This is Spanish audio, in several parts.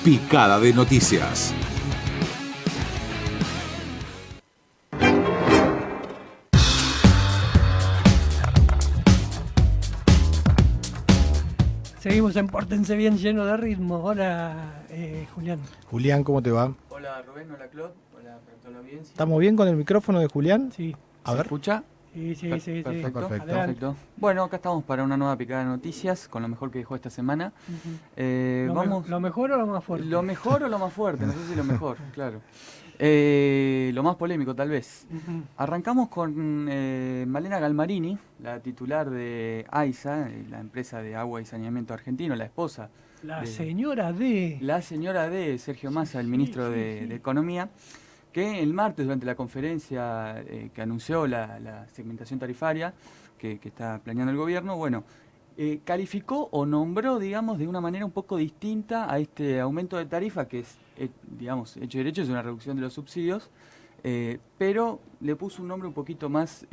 Picada de Noticias. Seguimos en Pórtense Bien, lleno de ritmo. Hola, Julián. Julián, ¿cómo te va? Hola Rubén, hola Claude, hola para toda la audiencia. ¿Estamos bien con el micrófono de Julián? Sí. A ver. ¿Escucha? Sí. Perfecto. Adelante. Bueno, acá estamos para una nueva picada de noticias con lo mejor que dejó esta semana. Uh-huh. ¿Lo mejor o lo más fuerte? Lo mejor o lo más fuerte, no sé si lo mejor, claro. Lo más polémico tal vez. Uh-huh. Arrancamos con Malena Galmarini, la titular de AISA, la empresa de agua y saneamiento argentino, la esposa. La señora de Sergio Massa, el ministro de Economía, que el martes durante la conferencia que anunció la segmentación tarifaria que está planeando el gobierno, bueno, calificó o nombró, digamos, de una manera un poco distinta a este aumento de tarifa que es, digamos, hecho y derecho, es una reducción de los subsidios, pero le puso un nombre un poquito más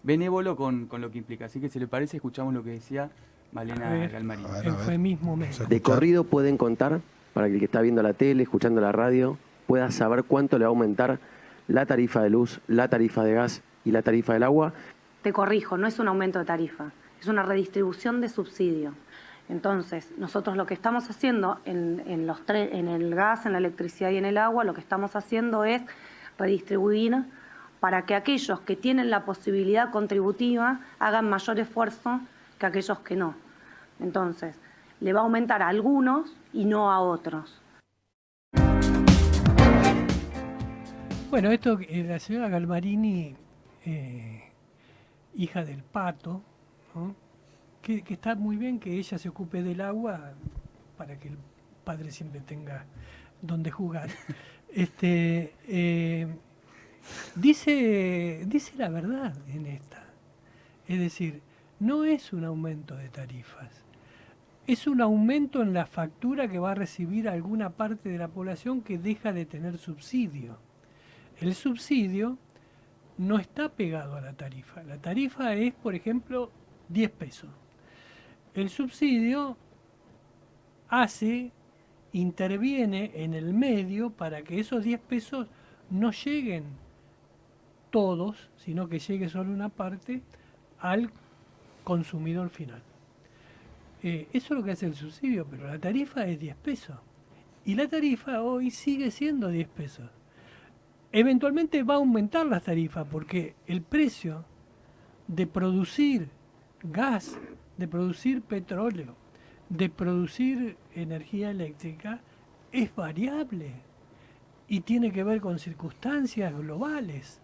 benévolo con lo que implica. Así que si le parece, escuchamos lo que decía Malena Galmarini. Eufemismo menos. De corrido pueden contar, para que el que está viendo la tele, escuchando la radio, pueda saber cuánto le va a aumentar la tarifa de luz, la tarifa de gas y la tarifa del agua. Te corrijo, no es un aumento de tarifa, es una redistribución de subsidio. Entonces, nosotros lo que estamos haciendo en el gas, en la electricidad y en el agua, lo que estamos haciendo es redistribuir para que aquellos que tienen la posibilidad contributiva hagan mayor esfuerzo que aquellos que no. Entonces, le va a aumentar a algunos y no a otros. Bueno, esto, la señora Galmarini, hija del Pato, ¿no? que está muy bien que ella se ocupe del agua para que el padre siempre tenga donde jugar. Dice la verdad en esta. Es decir, no es un aumento de tarifas, es un aumento en la factura que va a recibir alguna parte de la población que deja de tener subsidio. El subsidio no está pegado a la tarifa. La tarifa es, por ejemplo, 10 pesos. El subsidio interviene en el medio para que esos 10 pesos no lleguen todos, sino que llegue solo una parte al consumidor final. Eso es lo que hace el subsidio, pero la tarifa es 10 pesos. Y la tarifa hoy sigue siendo 10 pesos. Eventualmente va a aumentar las tarifas porque el precio de producir gas, de producir petróleo, de producir energía eléctrica es variable y tiene que ver con circunstancias globales.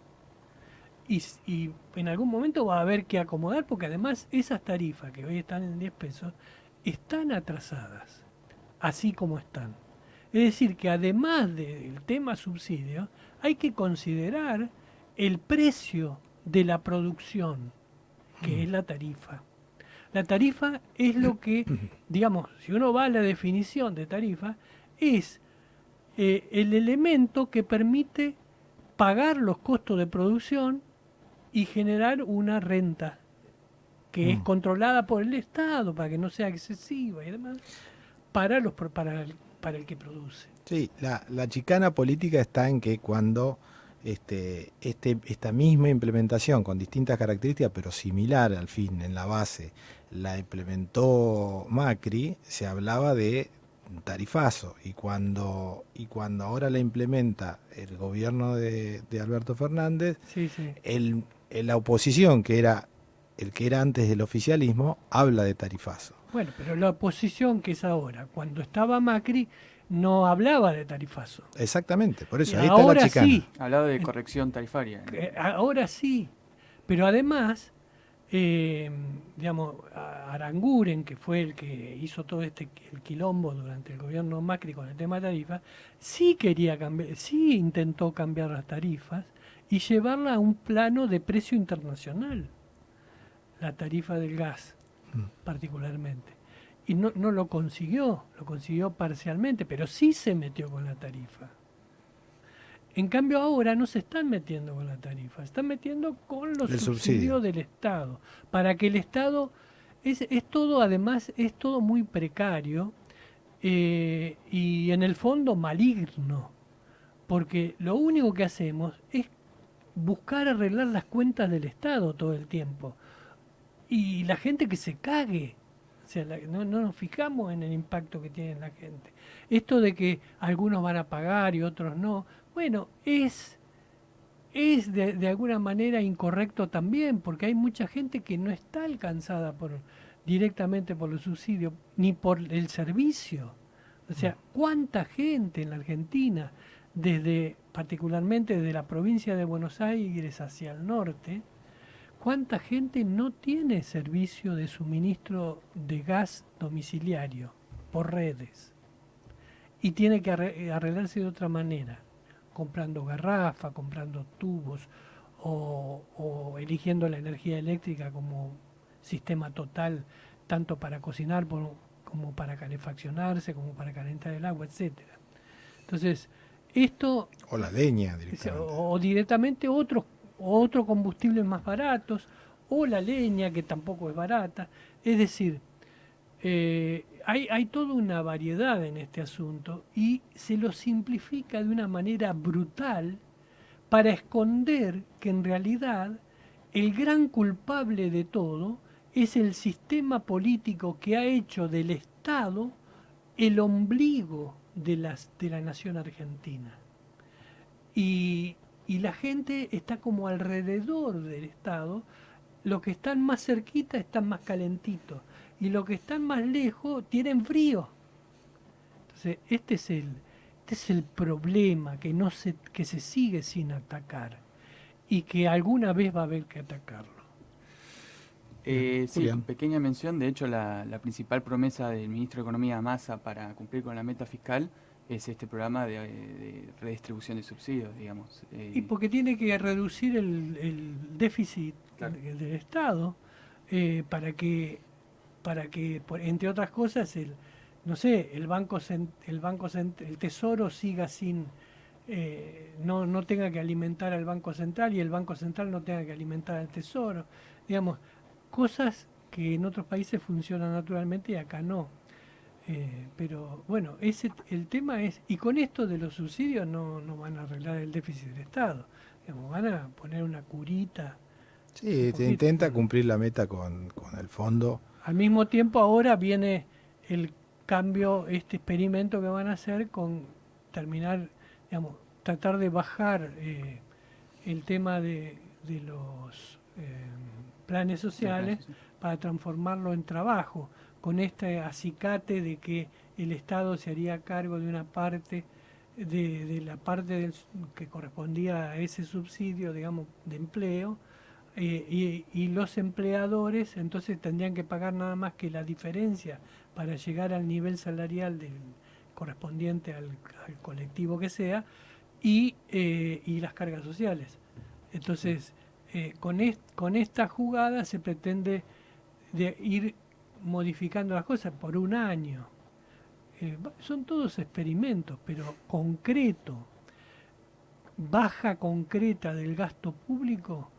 Y en algún momento va a haber que acomodar porque además esas tarifas que hoy están en 10 pesos están atrasadas, así como están. Es decir, que además del tema subsidio, hay que considerar el precio de la producción, que es la tarifa. La tarifa es lo que, digamos, si uno va a la definición de tarifa, es el elemento que permite pagar los costos de producción y generar una renta que es controlada por el Estado para que no sea excesiva y demás, para el que produce. Sí, la chicana política está en que cuando esta misma implementación con distintas características pero similar al fin en la base la implementó Macri, se hablaba de tarifazo y cuando ahora la implementa el gobierno de Alberto Fernández, sí. La oposición que era el que era antes del oficialismo habla de tarifazo. Bueno, pero la oposición que es ahora, cuando estaba Macri, no hablaba de tarifazo. Exactamente, por eso Y ahí está ahora la chicana. Sí. Hablaba de corrección tarifaria. Ahora sí, pero además, digamos, Aranguren, que fue el que hizo todo el quilombo durante el gobierno Macri con el tema de tarifas, sí quería cambiar, sí intentó cambiar las tarifas y llevarla a un plano de precio internacional, la tarifa del gas particularmente. Y no lo consiguió parcialmente, pero sí se metió con la tarifa. En cambio ahora no se están metiendo con la tarifa, se están metiendo con los subsidios del Estado, para que el Estado es todo, además es todo muy precario y en el fondo maligno, porque lo único que hacemos es buscar arreglar las cuentas del Estado todo el tiempo. Y la gente que se cague. O sea, no nos fijamos en el impacto que tiene en la gente. Esto de que algunos van a pagar y otros no, bueno, es de alguna manera incorrecto también, porque hay mucha gente que no está alcanzada directamente por los subsidios, ni por el servicio. O sea, ¿cuánta gente en la Argentina, particularmente desde la provincia de Buenos Aires hacia el norte, cuánta gente no tiene servicio de suministro de gas domiciliario por redes y tiene que arreglarse de otra manera, comprando garrafa, comprando tubos o eligiendo la energía eléctrica como sistema total, tanto para cocinar como para calefaccionarse, como para calentar el agua, etcétera. Entonces, esto... O la leña directamente. O directamente otros combustibles más baratos, o la leña, que tampoco es barata. Es decir, hay toda una variedad en este asunto y se lo simplifica de una manera brutal para esconder que en realidad el gran culpable de todo es el sistema político que ha hecho del Estado el ombligo de la nación argentina. Y la gente está como alrededor del Estado, los que están más cerquita están más calentitos, y los que están más lejos tienen frío. Entonces, este es el problema que se sigue sin atacar, y que alguna vez va a haber que atacarlo. Sí, pequeña mención. De hecho, la principal promesa del ministro de Economía, Massa, para cumplir con la meta fiscal es este programa de redistribución de subsidios, digamos. Y porque tiene que reducir el déficit del Estado para que, entre otras cosas, el Tesoro siga sin... no tenga que alimentar al Banco Central y el Banco Central no tenga que alimentar al Tesoro. Digamos, cosas que en otros países funcionan naturalmente y acá no. Pero bueno, el tema es, y con esto de los subsidios no van a arreglar el déficit del Estado, digamos, van a poner una curita. Sí, te intenta cumplir la meta con el fondo. Al mismo tiempo ahora viene el cambio, este experimento que van a hacer con terminar, digamos, tratar de bajar el tema de los planes sociales para transformarlo en trabajo, con este acicate de que el Estado se haría cargo de una parte de la parte que correspondía a ese subsidio, digamos, de empleo, y los empleadores entonces tendrían que pagar nada más que la diferencia para llegar al nivel salarial correspondiente al colectivo que sea, y las cargas sociales. Entonces, con esta jugada se pretende ir modificando las cosas por un año. Son todos experimentos, pero baja concreta del gasto público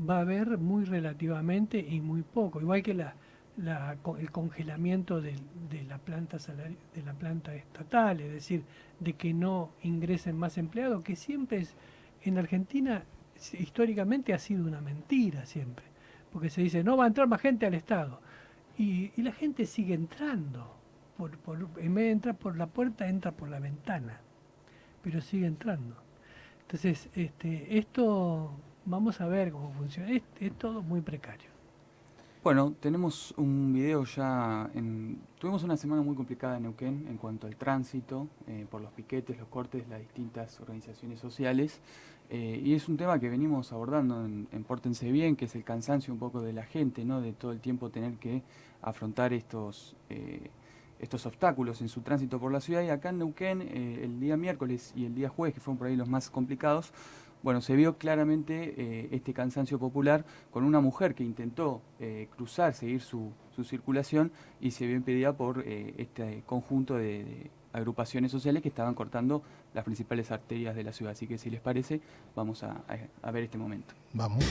va a haber muy relativamente y muy poco. Igual que el congelamiento de la planta estatal, es decir, de que no ingresen más empleados, que siempre en Argentina históricamente ha sido una mentira siempre, porque se dice no va a entrar más gente al Estado y la gente sigue entrando, en vez de entrar por la puerta entra por la ventana, pero sigue entrando. Entonces esto vamos a ver cómo funciona, es todo muy precario. Bueno, tenemos un video ya. Tuvimos una semana muy complicada en Neuquén en cuanto al tránsito, por los piquetes, los cortes, las distintas organizaciones sociales. Y es un tema que venimos abordando en Pórtense Bien, que es el cansancio un poco de la gente, ¿no? De todo el tiempo tener que afrontar estos obstáculos en su tránsito por la ciudad. Y acá en Neuquén, el día miércoles y el día jueves, que fueron por ahí los más complicados, bueno, se vio claramente este cansancio popular con una mujer que intentó cruzar, seguir su circulación y se vio impedida por este conjunto de agrupaciones sociales que estaban cortando las principales arterias de la ciudad. Así que si les parece, vamos a ver este momento. Vamos.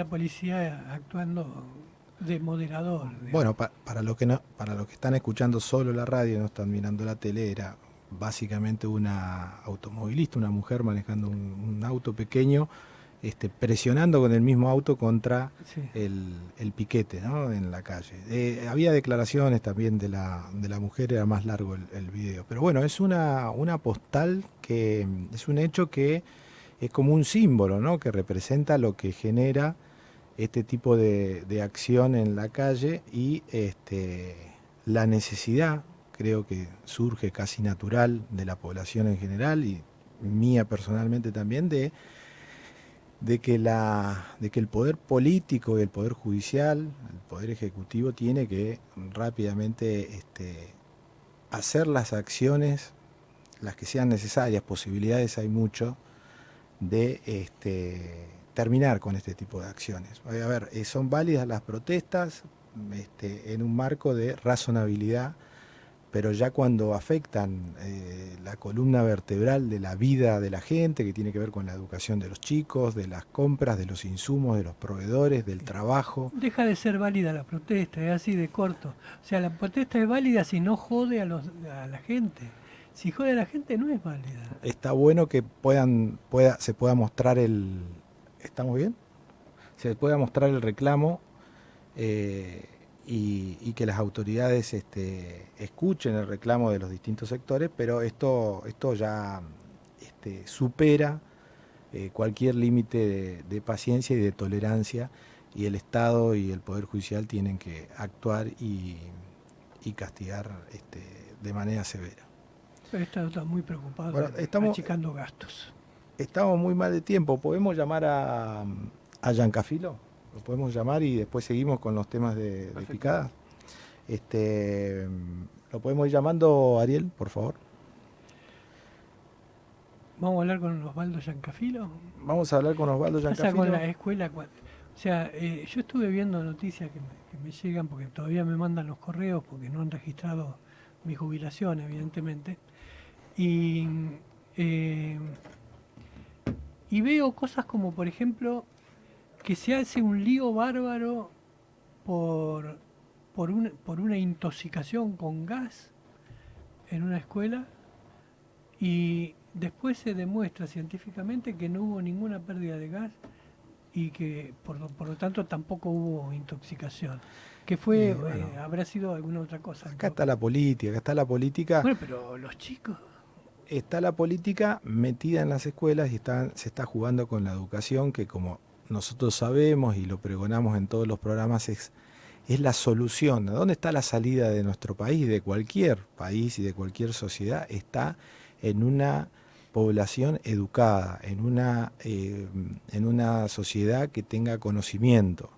la policía actuando de moderador. Digamos. Bueno, para los que no, para los que están escuchando solo la radio, no están mirando la tele, era básicamente una automovilista, una mujer manejando un auto pequeño, presionando con el mismo auto contra Sí. el piquete, ¿no? En la calle. Había declaraciones también de la mujer, era más largo el video. Pero bueno, es una postal que es un hecho que es como un símbolo, ¿no? Que representa lo que genera este tipo de acción en la calle y la necesidad, creo que surge casi natural de la población en general y mía personalmente también, de que el poder político y el poder judicial, el poder ejecutivo tiene que rápidamente hacer las acciones, las que sean necesarias, posibilidades hay mucho, de terminar con este tipo de acciones. A ver, son válidas las protestas en un marco de razonabilidad, pero ya cuando afectan la columna vertebral de la vida de la gente, que tiene que ver con la educación de los chicos, de las compras, de los insumos, de los proveedores, del trabajo. Deja de ser válida la protesta, es así de corto. O sea, la protesta es válida si no jode a la gente. Si jode a la gente no es válida. Está bueno que se pueda mostrar el... ¿Estamos bien? Se pueda mostrar el reclamo y que las autoridades escuchen el reclamo de los distintos sectores, pero esto ya supera cualquier límite de paciencia y de tolerancia, y el Estado y el Poder Judicial tienen que actuar y castigar de manera severa. Pero está muy preocupado, Bueno, achicando gastos. Estamos muy mal de tiempo. ¿Podemos llamar a Giancafilo? Lo podemos llamar y después seguimos con los temas de picada. ¿Lo podemos ir llamando, Ariel, por favor? ¿Vamos a hablar con Osvaldo Giancafilo? Vamos a hablar con Osvaldo Pasa Giancafilo. con la escuela. O sea, yo estuve viendo noticias que me llegan porque todavía me mandan los correos porque no han registrado mi jubilación, evidentemente. Y veo cosas como, por ejemplo, que se hace un lío bárbaro por una intoxicación con gas en una escuela y después se demuestra científicamente que no hubo ninguna pérdida de gas y que por lo tanto tampoco hubo intoxicación. Que fue, Bueno. habrá sido alguna otra cosa. Acá está la política. Bueno, pero los chicos... Está la política metida en las escuelas y se está jugando con la educación, que como nosotros sabemos y lo pregonamos en todos los programas, es la solución. ¿Dónde está la salida de nuestro país, de cualquier país y de cualquier sociedad? Está en una población educada, en una sociedad que tenga conocimiento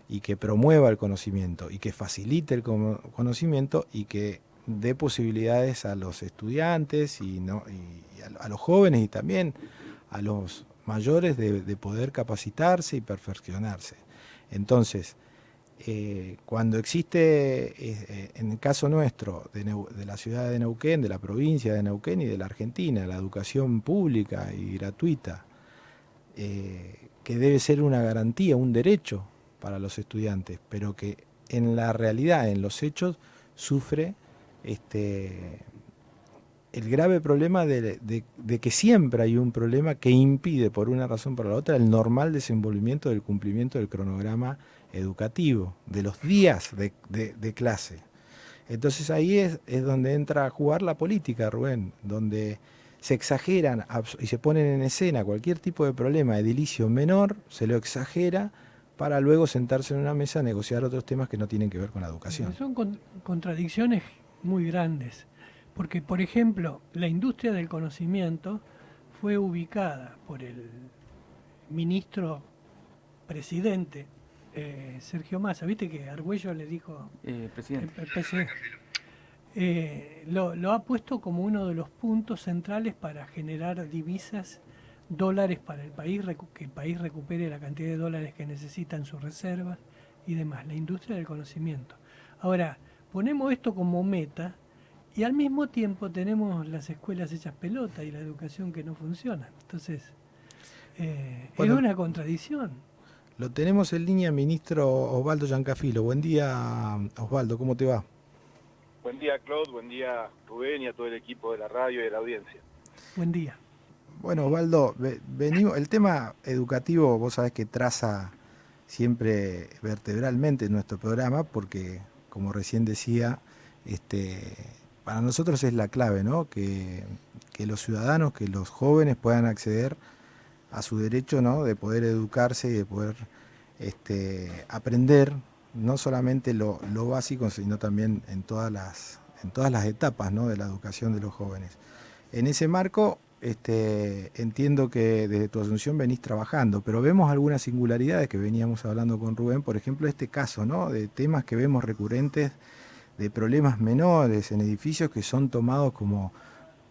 y que promueva el conocimiento y que facilite el conocimiento y que dé posibilidades a los estudiantes y a los jóvenes y también a los mayores de poder capacitarse y perfeccionarse. Entonces, cuando existe, en el caso nuestro, de la ciudad de Neuquén, de la provincia de Neuquén y de la Argentina, la educación pública y gratuita, que debe ser una garantía, un derecho para los estudiantes, pero que en la realidad, en los hechos, sufre el grave problema de que siempre hay un problema que impide, por una razón o por la otra, el normal desenvolvimiento del cumplimiento del cronograma educativo, de los días de clase. Entonces ahí es donde entra a jugar la política, Rubén, donde se exageran y se ponen en escena cualquier tipo de problema edilicio menor, se lo exagera para luego sentarse en una mesa a negociar otros temas que no tienen que ver con la educación. Son contradicciones muy grandes, porque por ejemplo la industria del conocimiento fue ubicada por el ministro presidente Sergio Massa, viste que Argüello le dijo Presidente. lo ha puesto como uno de los puntos centrales para generar divisas, dólares para el país, que el país recupere la cantidad de dólares que necesita en sus reservas y demás, la industria del conocimiento. Ahora, ponemos esto como meta y al mismo tiempo tenemos las escuelas hechas pelota y la educación que no funciona. Entonces, Bueno, es una contradicción. Lo tenemos en línea, ministro Osvaldo Giancafilo. Buen día, Osvaldo, ¿cómo te va? Buen día, Claude, buen día, Rubén, y a todo el equipo de la radio y de la audiencia. Buen día. Bueno, Osvaldo, venimos, el tema educativo, vos sabés que traza siempre vertebralmente nuestro programa, porque, como recién decía, para nosotros es la clave, ¿no? Que los ciudadanos, que los jóvenes puedan acceder a su derecho, ¿no? De poder educarse y de poder aprender no solamente lo básico, sino también en todas las etapas, ¿no? De la educación de los jóvenes. En ese marco, entiendo que desde tu asunción venís trabajando, pero vemos algunas singularidades que veníamos hablando con Rubén, por ejemplo, este caso, ¿no? De temas que vemos recurrentes, de problemas menores en edificios que son tomados como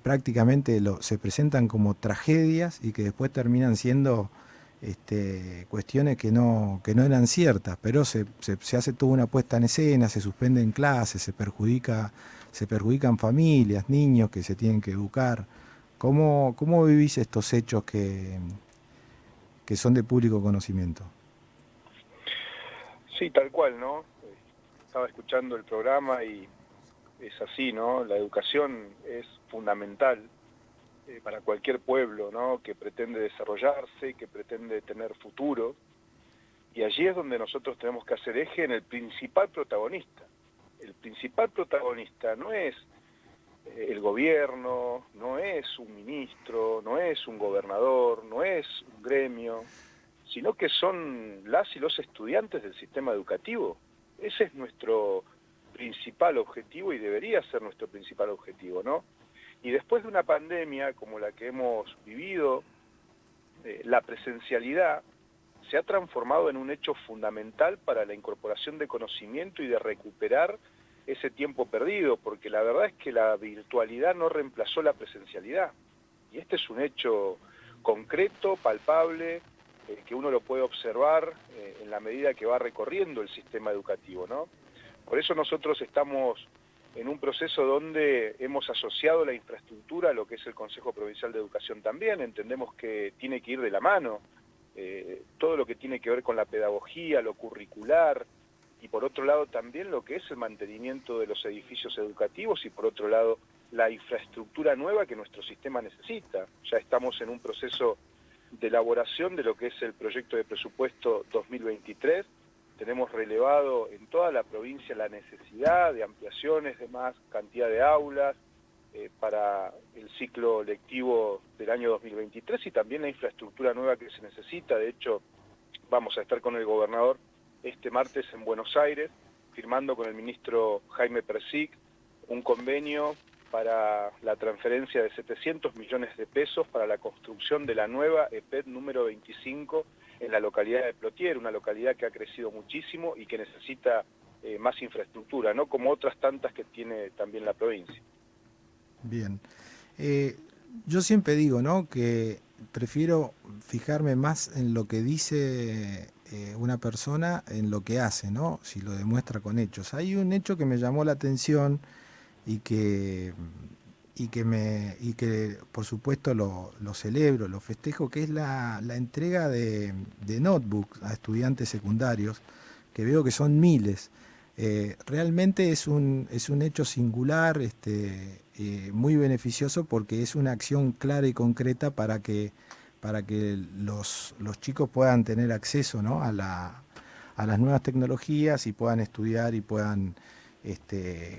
prácticamente se presentan como tragedias y que después terminan siendo cuestiones que no eran ciertas, pero se hace toda una puesta en escena, se suspenden clases, se perjudican familias, niños que se tienen que educar. ¿Cómo vivís estos hechos que son de público conocimiento? Sí, tal cual, ¿no? Estaba escuchando el programa y es así, ¿no? La educación es fundamental para cualquier pueblo, ¿no? Que pretende desarrollarse, que pretende tener futuro. Y allí es donde nosotros tenemos que hacer eje en el principal protagonista. El principal protagonista no es el gobierno, no es un ministro, no es un gobernador, no es un gremio, sino que son las y los estudiantes del sistema educativo. Ese es nuestro principal objetivo y debería ser nuestro principal objetivo, ¿no? Y después de una pandemia como la que hemos vivido, la presencialidad se ha transformado en un hecho fundamental para la incorporación de conocimiento y de recuperar ese tiempo perdido, porque la verdad es que la virtualidad no reemplazó la presencialidad. Y este es un hecho concreto, palpable, que uno lo puede observar en la medida que va recorriendo el sistema educativo, ¿no? Por eso nosotros estamos en un proceso donde hemos asociado la infraestructura a lo que es el Consejo Provincial de Educación también. Entendemos que tiene que ir de la mano todo lo que tiene que ver con la pedagogía, lo curricular, y por otro lado también lo que es el mantenimiento de los edificios educativos y por otro lado la infraestructura nueva que nuestro sistema necesita. Ya estamos en un proceso de elaboración de lo que es el proyecto de presupuesto 2023. Tenemos relevado en toda la provincia la necesidad de ampliaciones de más cantidad de aulas para el ciclo lectivo del año 2023 y también la infraestructura nueva que se necesita. De hecho, vamos a estar con el gobernador este martes en Buenos Aires, firmando con el ministro Jaime Persic un convenio para la transferencia de 700 millones de pesos para la construcción de la nueva EPET número 25 en la localidad de Plotier, una localidad que ha crecido muchísimo y que necesita más infraestructura, ¿no? Como otras tantas que tiene también la provincia. Bien. Yo siempre digo, ¿no?, que prefiero fijarme más en lo que dice una persona en lo que hace, ¿no? Si lo demuestra con hechos. Hay un hecho que me llamó la atención y que por supuesto lo celebro, lo festejo, que es la entrega de notebooks a estudiantes secundarios, que veo que son miles. Realmente es un hecho singular, muy beneficioso, porque es una acción clara y concreta para que los chicos puedan tener acceso, ¿no?, a las nuevas tecnologías y puedan estudiar y puedan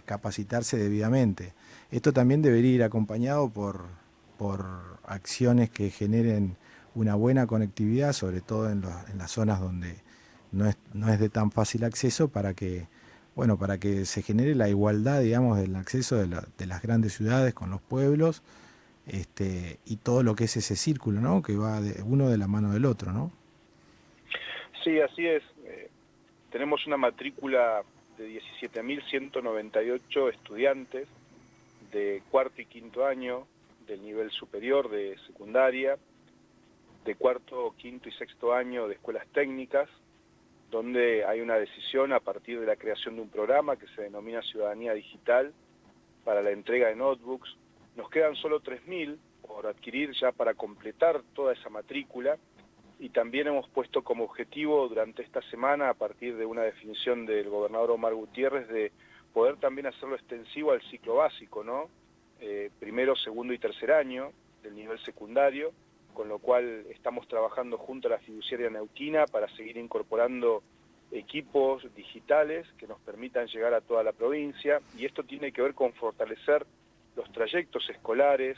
capacitarse debidamente. Esto también debería ir acompañado por acciones que generen una buena conectividad, sobre todo en las zonas donde no es de tan fácil acceso, para que se genere la igualdad, digamos, del acceso de las grandes ciudades con los pueblos, y todo lo que es ese círculo, ¿no?, que va uno de la mano del otro, ¿no? Sí, así es. Tenemos una matrícula de 17.198 estudiantes de cuarto y quinto año del nivel superior de secundaria, de cuarto, quinto y sexto año de escuelas técnicas, donde hay una decisión a partir de la creación de un programa que se denomina Ciudadanía Digital para la entrega de notebooks. Nos quedan solo 3.000 por adquirir ya para completar toda esa matrícula, y también hemos puesto como objetivo durante esta semana, a partir de una definición del gobernador Omar Gutiérrez, de poder también hacerlo extensivo al ciclo básico, ¿no? Primero, segundo y tercer año del nivel secundario, con lo cual estamos trabajando junto a la fiduciaria neuquina para seguir incorporando equipos digitales que nos permitan llegar a toda la provincia, y esto tiene que ver con fortalecer los trayectos escolares.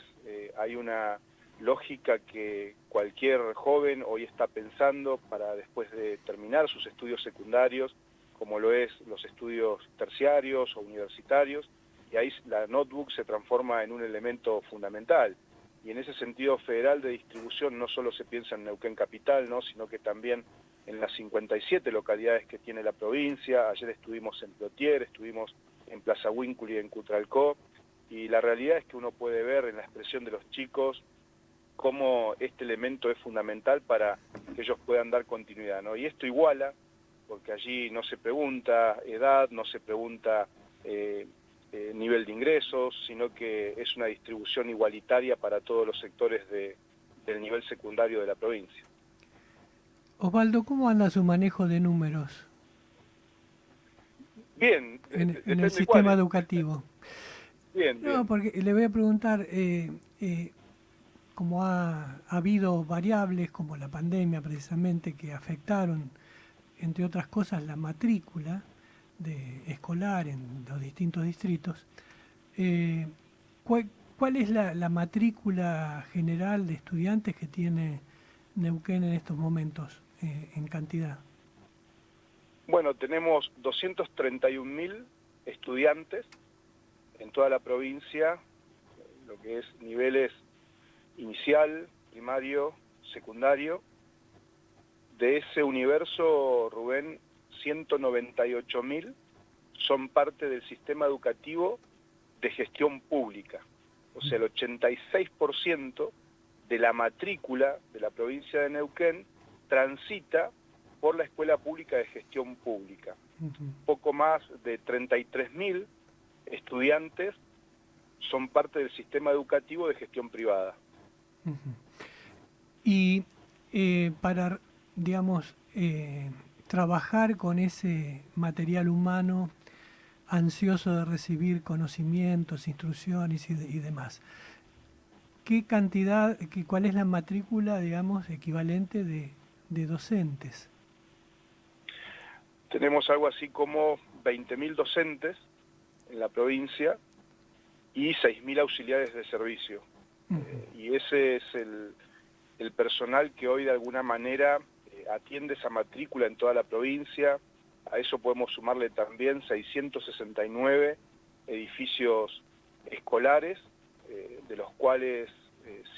Hay una lógica que cualquier joven hoy está pensando para después de terminar sus estudios secundarios, como lo es los estudios terciarios o universitarios, y ahí la notebook se transforma en un elemento fundamental. Y en ese sentido federal de distribución no solo se piensa en Neuquén Capital, ¿no?, sino que también en las 57 localidades que tiene la provincia. Ayer estuvimos en Plotier, estuvimos en Plaza Huínculi y en Cutralcó, y la realidad es que uno puede ver en la expresión de los chicos cómo este elemento es fundamental para que ellos puedan dar continuidad, ¿no? Y esto iguala, porque allí no se pregunta edad, no se pregunta nivel de ingresos, sino que es una distribución igualitaria para todos los sectores del nivel secundario de la provincia. Osvaldo, ¿cómo anda su manejo de números Bien, en el sistema educativo? Bien, No, bien. porque le voy a preguntar, como ha habido variables como la pandemia precisamente que afectaron, entre otras cosas, la matrícula escolar en los distintos distritos, ¿cuál es la matrícula general de estudiantes que tiene Neuquén en estos momentos en cantidad? Bueno, tenemos 231.000 estudiantes en toda la provincia, lo que es niveles inicial, primario, secundario. De ese universo, Rubén, 198.000 son parte del sistema educativo de gestión pública. O sea, el 86% de la matrícula de la provincia de Neuquén transita por la escuela pública de gestión pública. Poco más de 33.000 estudiantes son parte del sistema educativo de gestión privada. Y para, digamos, trabajar con ese material humano ansioso de recibir conocimientos, instrucciones y demás, ¿qué cantidad, cuál es la matrícula, digamos, equivalente de docentes? Tenemos algo así como 20.000 docentes en la provincia y 6.000 auxiliares de servicio. Y ese es el personal que hoy de alguna manera atiende esa matrícula en toda la provincia. A eso podemos sumarle también 669 edificios escolares, de los cuales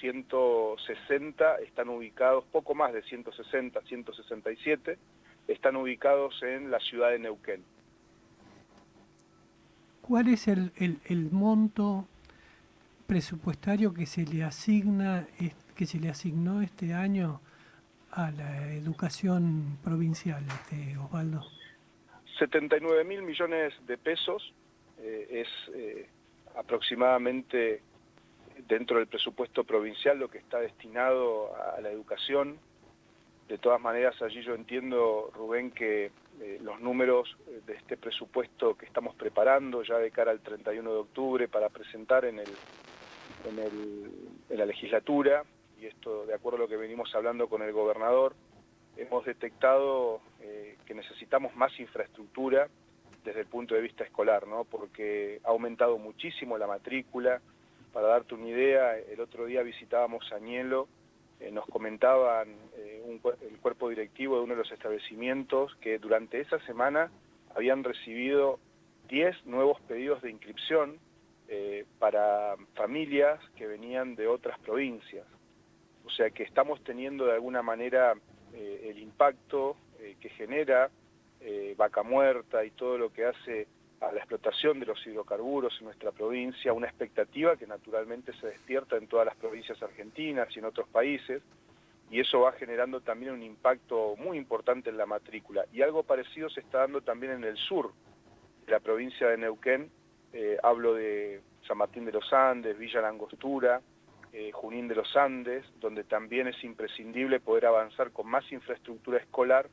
160 están ubicados, poco más de 160, 167, están ubicados en la ciudad de Neuquén. ¿Cuál es el monto presupuestario que se le asigna, que se le asignó este año a la educación provincial, Osvaldo? 79.000 millones de pesos es aproximadamente dentro del presupuesto provincial lo que está destinado a la educación. De todas maneras, allí yo entiendo, Rubén, que los números de este presupuesto que estamos preparando ya de cara al 31 de octubre para presentar en la legislatura, y esto de acuerdo a lo que venimos hablando con el gobernador, hemos detectado que necesitamos más infraestructura desde el punto de vista escolar, ¿no? Porque ha aumentado muchísimo la matrícula. Para darte una idea, el otro día visitábamos Añelo, nos comentaban el cuerpo directivo de uno de los establecimientos que durante esa semana habían recibido 10 nuevos pedidos de inscripción para familias que venían de otras provincias. O sea que estamos teniendo de alguna manera el impacto que genera Vaca Muerta y todo lo que hace a la explotación de los hidrocarburos en nuestra provincia, una expectativa que naturalmente se despierta en todas las provincias argentinas y en otros países, y eso va generando también un impacto muy importante en la matrícula. Y algo parecido se está dando también en el sur de la provincia de Neuquén, hablo de San Martín de los Andes, Villa La Angostura, Junín de los Andes, donde también es imprescindible poder avanzar con más infraestructura escolar,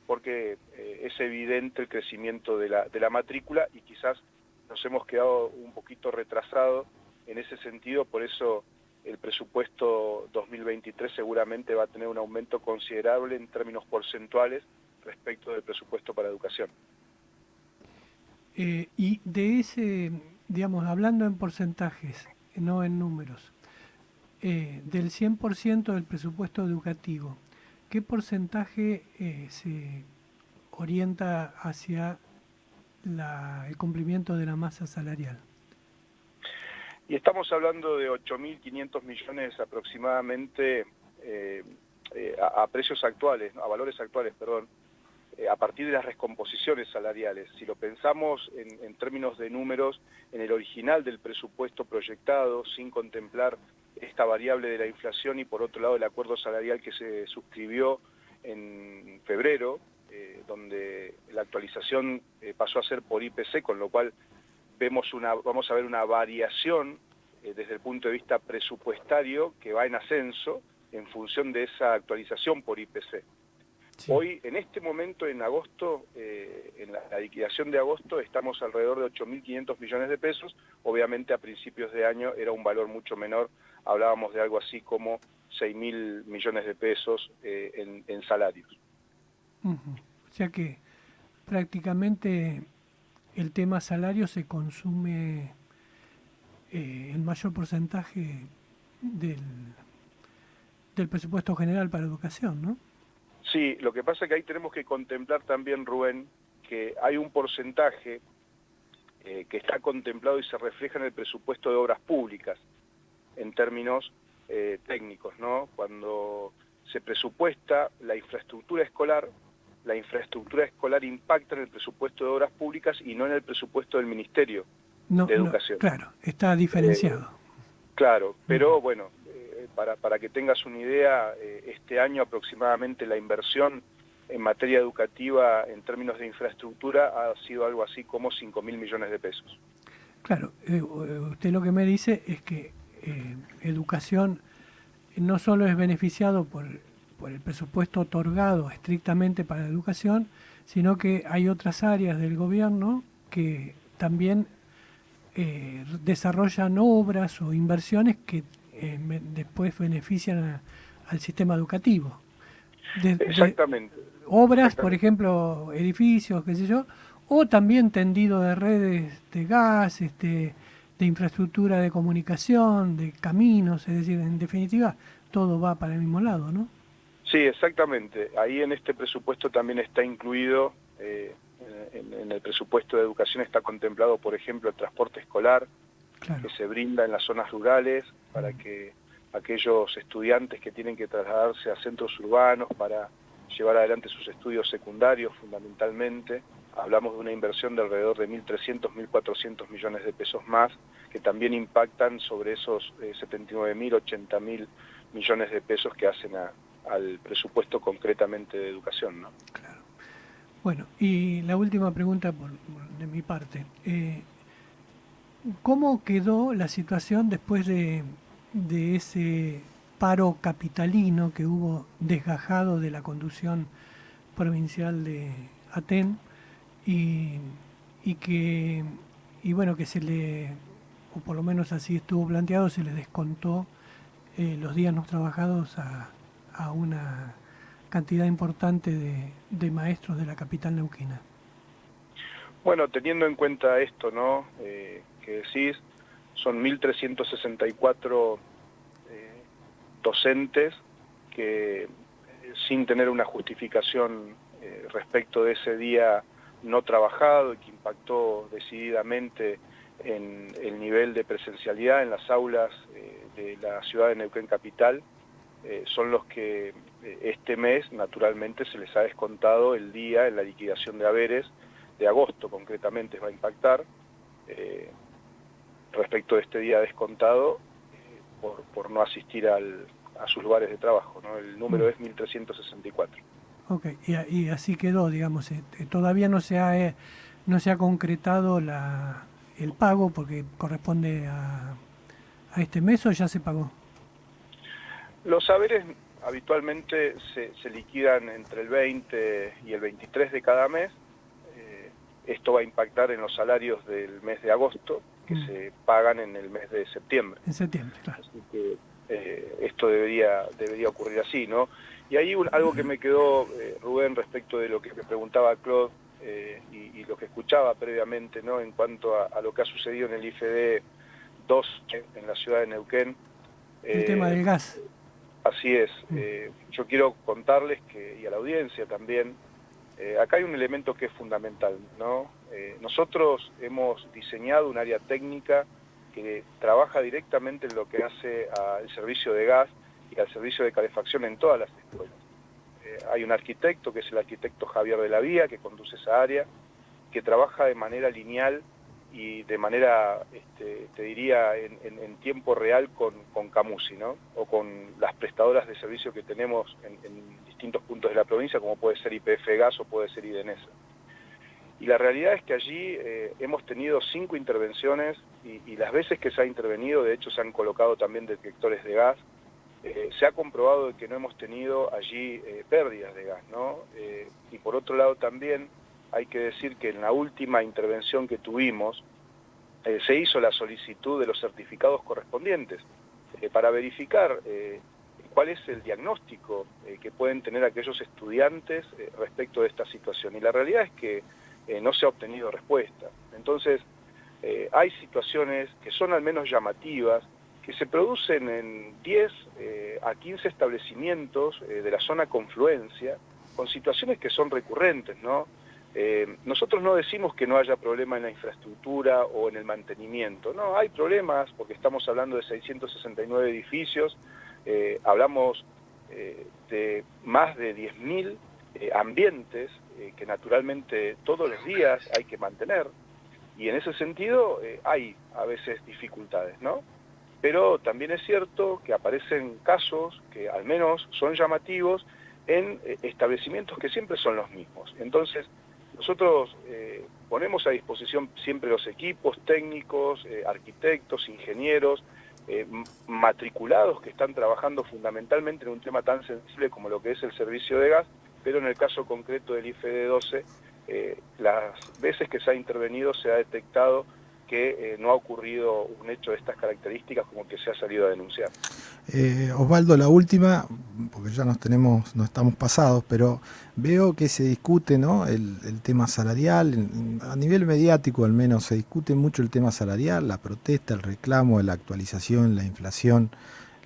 porque es evidente el crecimiento de la matrícula y quizás nos hemos quedado un poquito retrasados en ese sentido, por eso el presupuesto 2023 seguramente va a tener un aumento considerable en términos porcentuales respecto del presupuesto para educación. Y de ese, digamos, hablando en porcentajes, no en números, del 100% del presupuesto educativo, ¿qué porcentaje se orienta hacia el cumplimiento de la masa salarial? Y estamos hablando de 8.500 millones aproximadamente a precios actuales, a valores actuales, perdón, a partir de las recomposiciones salariales. Si lo pensamos en términos de números, en el original del presupuesto proyectado, sin contemplar esta variable de la inflación y por otro lado el acuerdo salarial que se suscribió en febrero, donde la actualización pasó a ser por IPC, con lo cual vamos a ver una variación desde el punto de vista presupuestario que va en ascenso en función de esa actualización por IPC. Sí. Hoy, en este momento, en agosto, en la liquidación de agosto, estamos alrededor de 8.500 millones de pesos. Obviamente, a principios de año era un valor mucho menor. Hablábamos de algo así como 6.000 millones de pesos en salarios. O sea que prácticamente el tema salario se consume el mayor porcentaje del presupuesto general para educación, ¿no? Sí, lo que pasa es que ahí tenemos que contemplar también, Rubén, que hay un porcentaje que está contemplado y se refleja en el presupuesto de obras públicas, en términos técnicos, ¿no? Cuando se presupuesta la infraestructura escolar impacta en el presupuesto de obras públicas y no en el presupuesto del Ministerio de Educación. Claro, está diferenciado. Claro, pero bueno, para que tengas una idea, este año aproximadamente la inversión en materia educativa en términos de infraestructura ha sido algo así como 5.000 millones de pesos. Claro, usted lo que me dice es que educación no solo es beneficiado por el presupuesto otorgado estrictamente para la educación, sino que hay otras áreas del gobierno que también desarrollan obras o inversiones que después benefician al sistema educativo. Exactamente. Obras, por ejemplo, edificios, qué sé yo, o también tendido de redes de gas, de infraestructura de comunicación, de caminos, es decir, en definitiva, todo va para el mismo lado, ¿no? Sí, exactamente. Ahí en este presupuesto también está incluido, en el presupuesto de educación está contemplado, por ejemplo, el transporte escolar, claro, que se brinda en las zonas rurales para que aquellos estudiantes que tienen que trasladarse a centros urbanos para llevar adelante sus estudios secundarios fundamentalmente. Hablamos de una inversión de alrededor de 1.300, 1.400 millones de pesos más, que también impactan sobre esos 79.000, 80.000 millones de pesos que hacen al presupuesto concretamente de educación, ¿no? Claro. Bueno, y la última pregunta de mi parte. ¿Cómo quedó la situación después de ese paro capitalino que hubo desgajado de la conducción provincial de Aten y bueno, que se le, o por lo menos así estuvo planteado, se le descontó los días no trabajados a una cantidad importante de maestros de la capital neuquina? Bueno, teniendo en cuenta esto, ¿no? Que decís, son 1.364 docentes que sin tener una justificación respecto de ese día no trabajado y que impactó decididamente en el nivel de presencialidad en las aulas de la ciudad de Neuquén Capital, son los que este mes naturalmente se les ha descontado el día en la liquidación de haberes de agosto concretamente va a impactar respecto de este día descontado por no asistir a sus lugares de trabajo, ¿no? El número es 1.364. Ok, y así quedó, digamos, todavía no se ha concretado el pago porque corresponde a este mes, ¿o ya se pagó? Los saberes habitualmente se liquidan entre el 20 y el 23 de cada mes. Esto va a impactar en los salarios del mes de agosto, que se pagan en el mes de septiembre. En septiembre, claro. Así que esto debería ocurrir así, ¿no? Y ahí algo que me quedó, Rubén, respecto de lo que me preguntaba Claude y lo que escuchaba previamente, ¿no? En cuanto a lo que ha sucedido en el IFD 2 en la ciudad de Neuquén. El tema del gas. Así es. Yo quiero contarles y a la audiencia también, acá hay un elemento que es fundamental, ¿no? Nosotros hemos diseñado un área técnica que trabaja directamente en lo que hace al servicio de gas y al servicio de calefacción en todas las escuelas. Hay un arquitecto, que es el arquitecto Javier de la Vía, que conduce esa área, que trabaja de manera lineal y de manera, te diría, en tiempo real con Camusi, ¿no? O con las prestadoras de servicio que tenemos en distintos puntos de la provincia, como puede ser YPF Gas o puede ser IDENESA. Y la realidad es que allí hemos tenido 5 intervenciones y las veces que se ha intervenido, de hecho se han colocado también detectores de gas, se ha comprobado de que no hemos tenido allí pérdidas de gas, ¿no? Y por otro lado también hay que decir que en la última intervención que tuvimos se hizo la solicitud de los certificados correspondientes para verificar cuál es el diagnóstico que pueden tener aquellos estudiantes respecto de esta situación. Y la realidad es que no se ha obtenido respuesta. Entonces, hay situaciones que son al menos llamativas, que se producen en 10 a 15 establecimientos de la zona confluencia, con situaciones que son recurrentes, ¿no? Nosotros no decimos que no haya problema en la infraestructura o en el mantenimiento, no, hay problemas porque estamos hablando de 669 edificios, hablamos de más de 10.000 ambientes que naturalmente todos los días hay que mantener, y en ese sentido hay a veces dificultades, ¿no? Pero también es cierto que aparecen casos que al menos son llamativos en establecimientos que siempre son los mismos. Entonces, nosotros ponemos a disposición siempre los equipos técnicos, arquitectos, ingenieros, matriculados que están trabajando fundamentalmente en un tema tan sensible como lo que es el servicio de gas, pero en el caso concreto del IFD 12, las veces que se ha intervenido se ha detectado que no ha ocurrido un hecho de estas características como que se ha salido a denunciar. Osvaldo, la última, porque ya no estamos pasados, pero veo que se discute, ¿no?, el tema salarial, a nivel mediático al menos se discute mucho el tema salarial, la protesta, el reclamo, la actualización, la inflación,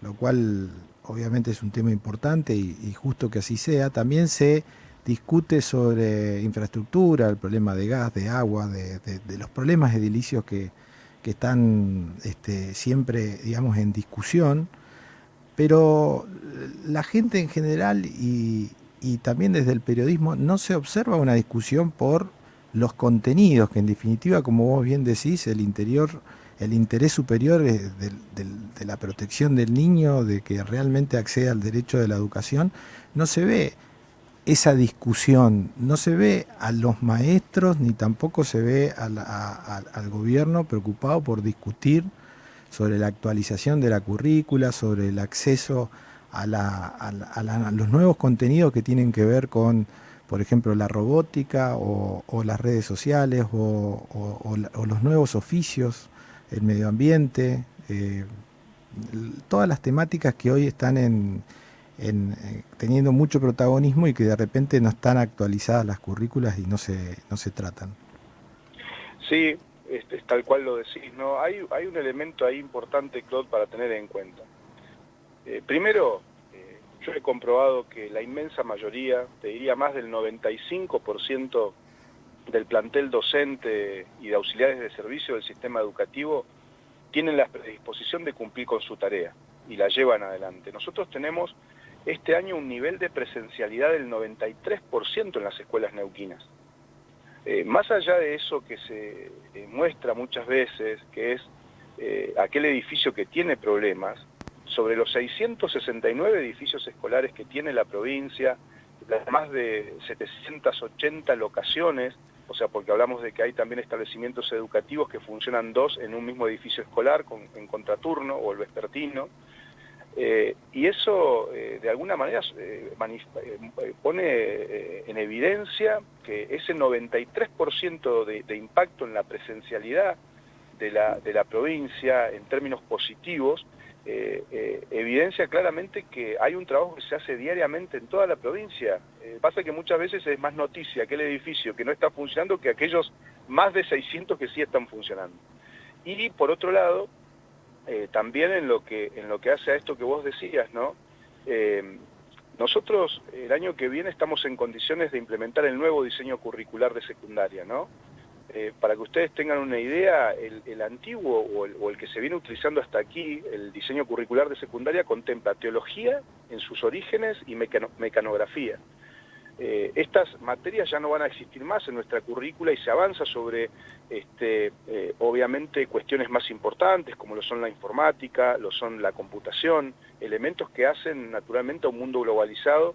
lo cual obviamente es un tema importante y justo que así sea. También se discute sobre infraestructura, el problema de gas, de agua, de los problemas edilicios que están siempre, digamos, en discusión, pero la gente en general y también desde el periodismo no se observa una discusión por los contenidos, que en definitiva, como vos bien decís, el interés superior es de la protección del niño, de que realmente acceda al derecho de la educación. No se ve esa discusión, no se ve a los maestros ni tampoco se ve al gobierno preocupado por discutir sobre la actualización de la currícula, sobre el acceso a los nuevos contenidos que tienen que ver con, por ejemplo, la robótica o las redes sociales o los nuevos oficios, el medio ambiente, todas las temáticas que hoy están teniendo mucho protagonismo y que de repente no están actualizadas las currículas y no se tratan. Sí, es tal cual lo decís, ¿no? Hay un elemento ahí importante, Claude, para tener en cuenta. Primero, yo he comprobado que la inmensa mayoría, te diría más del 95% del plantel docente y de auxiliares de servicio del sistema educativo tienen la predisposición de cumplir con su tarea y la llevan adelante. Nosotros tenemos este año un nivel de presencialidad del 93% en las escuelas neuquinas. Más allá de eso que se muestra muchas veces, que es aquel edificio que tiene problemas, sobre los 669 edificios escolares que tiene la provincia, las más de 780 locaciones, o sea, porque hablamos de que hay también establecimientos educativos que funcionan 2 en un mismo edificio escolar en contraturno o el vespertino, Y eso de alguna manera pone en evidencia que ese 93% de impacto en la presencialidad de la provincia en términos positivos, evidencia claramente que hay un trabajo que se hace diariamente en toda la provincia. Pasa que muchas veces es más noticia aquel edificio que no está funcionando que aquellos más de 600 que sí están funcionando. Y por otro lado, también en lo que hace a esto que vos decías, ¿no? Nosotros el año que viene estamos en condiciones de implementar el nuevo diseño curricular de secundaria, ¿no? Para que ustedes tengan una idea, el antiguo o el que se viene utilizando hasta aquí, el diseño curricular de secundaria, contempla teología en sus orígenes y mecanografía. Estas materias ya no van a existir más en nuestra currícula y se avanza sobre, obviamente, cuestiones más importantes como lo son la informática, lo son la computación, elementos que hacen naturalmente a un mundo globalizado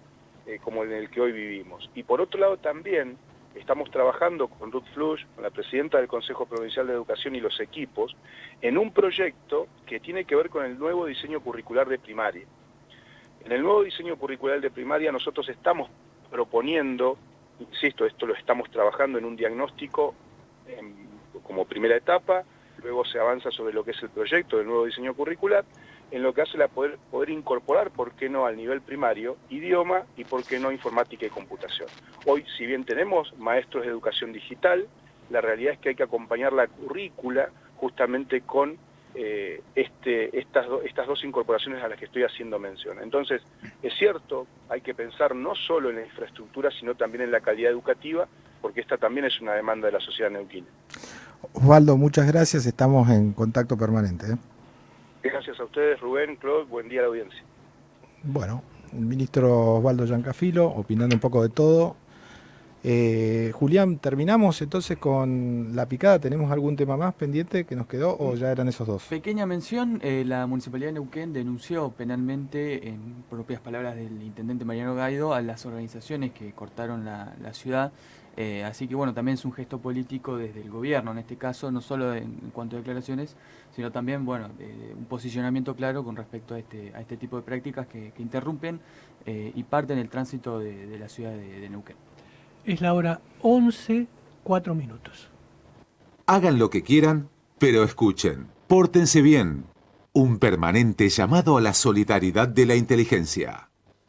como en el que hoy vivimos. Y por otro lado también estamos trabajando con Ruth Flush, con la presidenta del Consejo Provincial de Educación y los equipos, en un proyecto que tiene que ver con el nuevo diseño curricular de primaria. En el nuevo diseño curricular de primaria nosotros estamos proponiendo, insisto, esto lo estamos trabajando en un diagnóstico como primera etapa, luego se avanza sobre lo que es el proyecto del nuevo diseño curricular, en lo que hace la poder incorporar, ¿por qué no?, al nivel primario, idioma y, ¿por qué no?, informática y computación. Hoy, si bien tenemos maestros de educación digital, la realidad es que hay que acompañar la currícula justamente con estas dos incorporaciones a las que estoy haciendo mención. Entonces, es cierto, hay que pensar no solo en la infraestructura, sino también en la calidad educativa, porque esta también es una demanda de la sociedad neuquina. Osvaldo, muchas gracias, estamos en contacto permanente. Gracias a ustedes, Rubén, Claude, buen día a la audiencia. Bueno, el ministro Osvaldo Giancafilo, opinando un poco de todo. Julián, ¿terminamos entonces con la picada? ¿Tenemos algún tema más pendiente que nos quedó o ya eran esos dos? Pequeña mención, la Municipalidad de Neuquén denunció penalmente, en propias palabras del intendente Mariano Gaido, a las organizaciones que cortaron la ciudad. Así que bueno, también es un gesto político desde el gobierno, en este caso, no solo en cuanto a declaraciones, sino también bueno, un posicionamiento claro con respecto a este tipo de prácticas que interrumpen y parten el tránsito de la ciudad de Neuquén. Es la hora 11:04. Hagan lo que quieran, pero escuchen. Pórtense bien. Un permanente llamado a la solidaridad de la inteligencia.